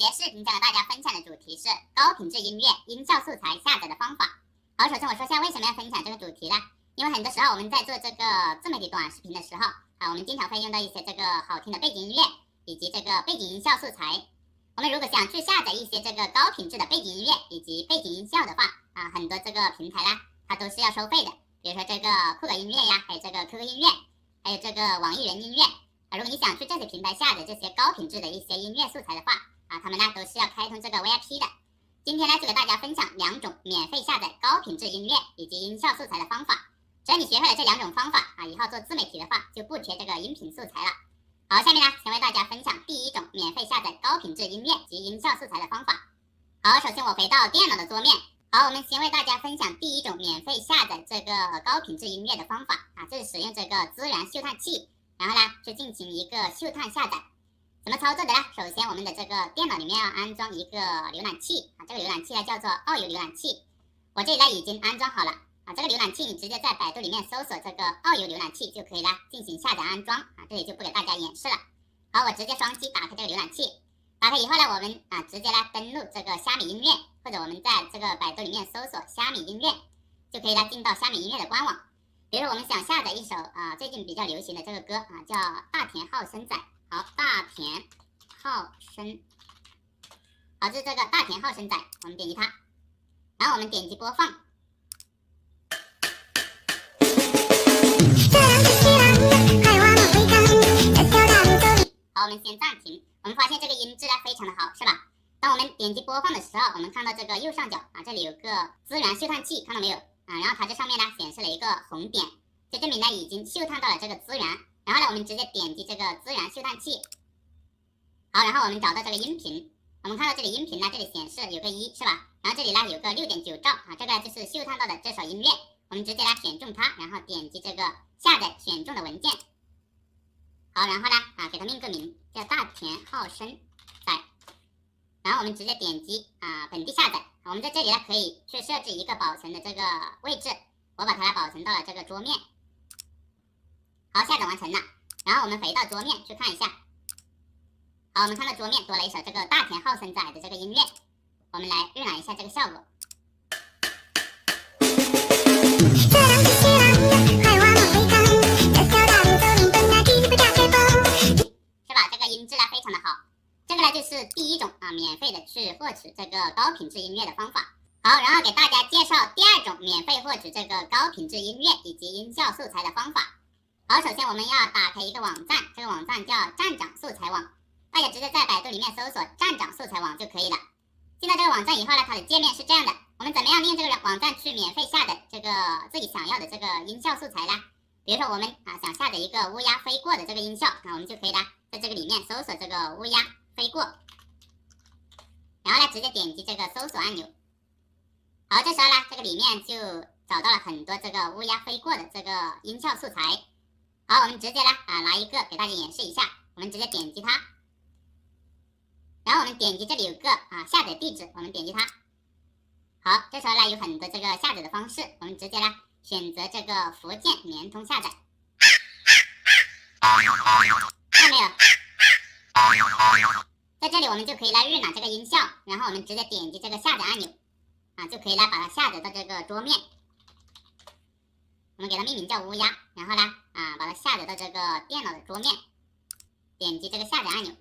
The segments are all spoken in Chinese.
节视频想和大家分享的主题是高品质音乐音效素材下载的方法。好，首先我说下为什么要分享这个主题呢？因为很多时候我们在做这个自媒体短视频的时候我们经常会用到一些这个好听的背景音乐以及这个背景音效素材。我们如果想去下载一些这个高品质的背景音乐以及背景音效的话很多这个平台呢它都是要收费的，比如说这个酷狗音乐呀，还有这个 QQ 音乐，还有这个网易云音乐如果你想去这些平台下载这些高品质的一些音乐素材的话他们呢都是要开通这个 VIP 的。今天呢就给大家分享2种免费下载高品质音乐以及音效素材的方法。只要你学会了这2种方法以后做自媒体的话就不缺这个音频素材了。好，下面呢先为大家分享第1种免费下载高品质音乐及音效素材的方法。好，首先我回到电脑的桌面。好，我们先为大家分享第1种免费下载这个高品质音乐的方法这是使用这个资源嗅探器，然后呢去进行一个嗅探下载。怎么操作的呢？首先我们的这个电脑里面要安装一个浏览器这个浏览器呢叫做遨游浏览器。我这里呢已经安装好了这个浏览器你直接在百度里面搜索这个遨游浏览器就可以了进行下载安装这里就不给大家演示了。好，我直接双击打开这个浏览器，打开以后呢我们直接来登录这个虾米音乐，或者我们在这个百度里面搜索虾米音乐就可以进到虾米音乐的官网。比如我们想下载一首最近比较流行的这个歌叫大田浩生仔。好，大田浩生，好，这是这个大田浩生仔，我们点击它，然后我们点击播放。好，我们先暂停。我们发现这个音质非常的好，是吧？当我们点击播放的时候，我们看到这个右上角这里有个资源嗅探器，看到没有然后它这上面呢显示了一个红点，就证明呢已经嗅探到了这个资源。然后呢我们直接点击这个资源嗅探器。好，然后我们找到这个音频，我们看到这里音频呢这里显示有个1是吧？然后这里呢有个 6.9 兆这个就是嗅探到的这首音乐。我们直接来选中它，然后点击这个下载选中的文件。好，然后呢给它命个名叫大田浩生仔，然后我们直接点击本地下载。我们在这里呢可以去设置一个保存的这个位置，我把它保存到了这个桌面。好，下载完成了，然后我们回到桌面去看一下。好，我们看到桌面多了一首这个大田浩生仔的这个音乐，我们来预览一下这个效果。是吧？这个音质非常的好。这个呢就是第1种免费的去获取这个高品质音乐的方法。好，然后给大家介绍第2种免费获取这个高品质音乐以及音效素材的方法。好，首先我们要打开一个网站，这个网站叫站长素材网，大家直接在百度里面搜索站长素材网就可以了。进到这个网站以后呢，它的界面是这样的。我们怎么样利用这个网站去免费下载这个自己想要的这个音效素材呢？比如说我们想下载一个乌鸦飞过的这个音效我们就可以在这个里面搜索这个乌鸦飞过，然后直接点击这个搜索按钮。好，这时候呢这个里面就找到了很多这个乌鸦飞过的这个音效素材。好，我们直接拿一个给大家演示一下，我们直接点击它，然后我们点击这里有个下载地址，我们点击它。好，这时候有很多这个下载的方式，我们直接选择这个福建联通下载。看到没有？在这里我们就可以预览这个音效，然后我们直接点击这个下载按钮就可以把它下载到这个桌面。我们给它命名叫乌鸦，然后把它下载到这个电脑的桌面，点击这个下载按钮。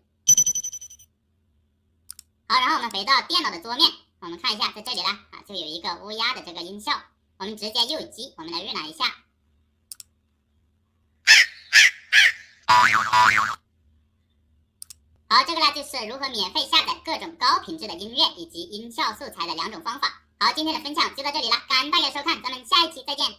好，然后我们回到电脑的桌面，我们看一下在这里就有一个乌鸦的这个音效，我们直接右击，我们来预览一下。好，这个就是如何免费下载各种高品质的音乐以及音效素材的2种方法。好，今天的分享就到这里了，感恩大家收看，咱们下一期再见。